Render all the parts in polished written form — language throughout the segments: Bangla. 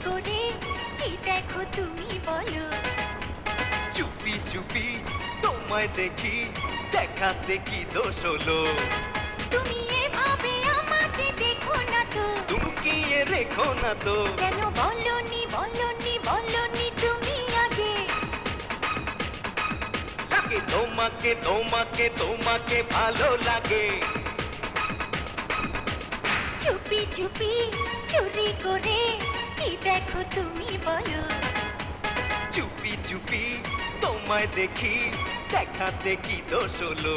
করে কি দেখো তুমি বলো চুপি চুপি তোমায় দেখি দেখাতে কি দোষ হলো তুমি এভাবে আমাকে দেখো না তো লুকিয়ে রেখো না তো কেন বলনি বলনি বলনি তুমি আগে লাগে তোমাকে তোমাকে তোমাকে ভালো লাগে চুপি চুপি চুরি করে কি দেখো তুমি বলো চুপি চুপি তোমায় দেখি দেখাতে কি দোষ হলো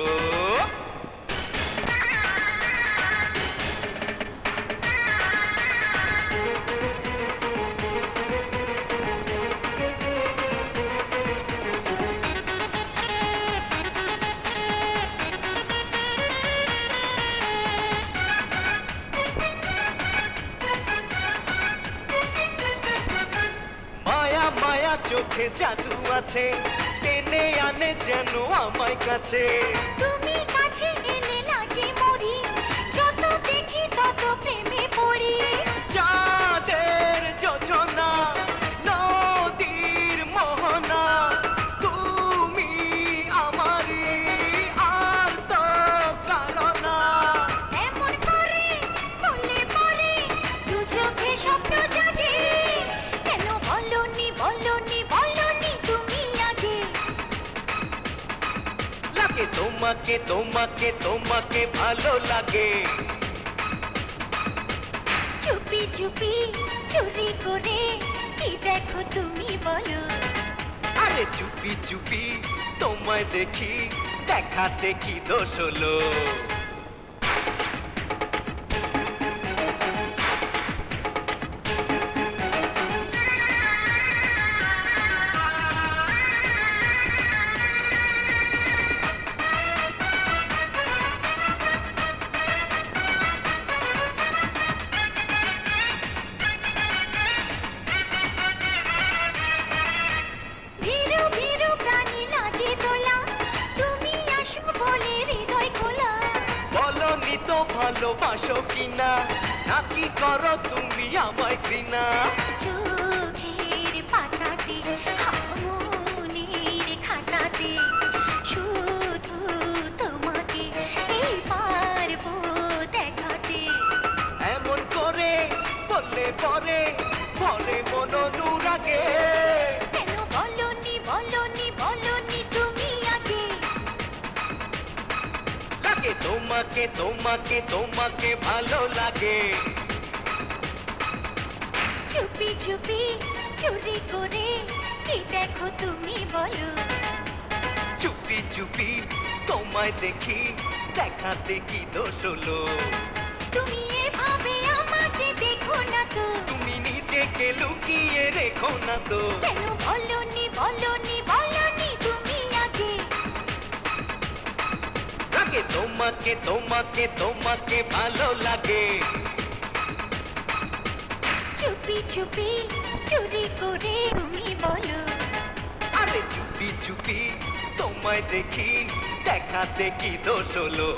মায়া মায়া চোখে জাদু আছে টেনে আনে যেন আমায় কাছে তুমি কাছে এলে লাগে মরি যত দেখি তত প্রেমে পড়ি চাঁদের যোজনা নদীর মোহনা তুমি আমারই আর তো কারণা এমন করে বললে পরে দু চোখে স্বপ্ন জাগে কেন বলনি বলনি বলনি তুমি আগে লাগে তোমাকে তোমাকে তোমাকে ভালো লাগে চুপি চুপি চুরি করে কি দেখো তুমি বলো আরে চুপি চুপি তোমায় দেখি দেখাতে কি দোষ হলো ভীরু ভীরু প্রাণী লাগে দোলা তুমি আসো বলে হৃদয় খোলা বলনি তো ভালোবাসো কিনা নাকি করো তুমি আমায় ঘৃণা চোখের পাতাতে মনের খাতাতে শুধু তোমাকে এই পারবো দেখাতে এমন করে বললে পরে পরে মন অনুরাগে কেন বলনি বলনি বলনি তুমি আগে লাগে তোমাকে তোমাকে তোমাকে ভালো লাগে চুপি চুপি চুরি করে কি দেখো তুমি বলো চুপি চুপি তোমায় দেখি দেখাতে কি দোষ হলো তুমি এভাবে আমাকে দেখো না তো তুমি নিজেকে লুকিয়ে রেখো না তো কেন বলনি বলনি বলনি তুমি আগে লাগে তোমাকে তোমাকে তোমাকে ভালো লাগে চুপি চুপি চুরি করে তুমি বলো আরে চুপি চুপি তোমায় দেখি দেখাতে কি দোষ হলো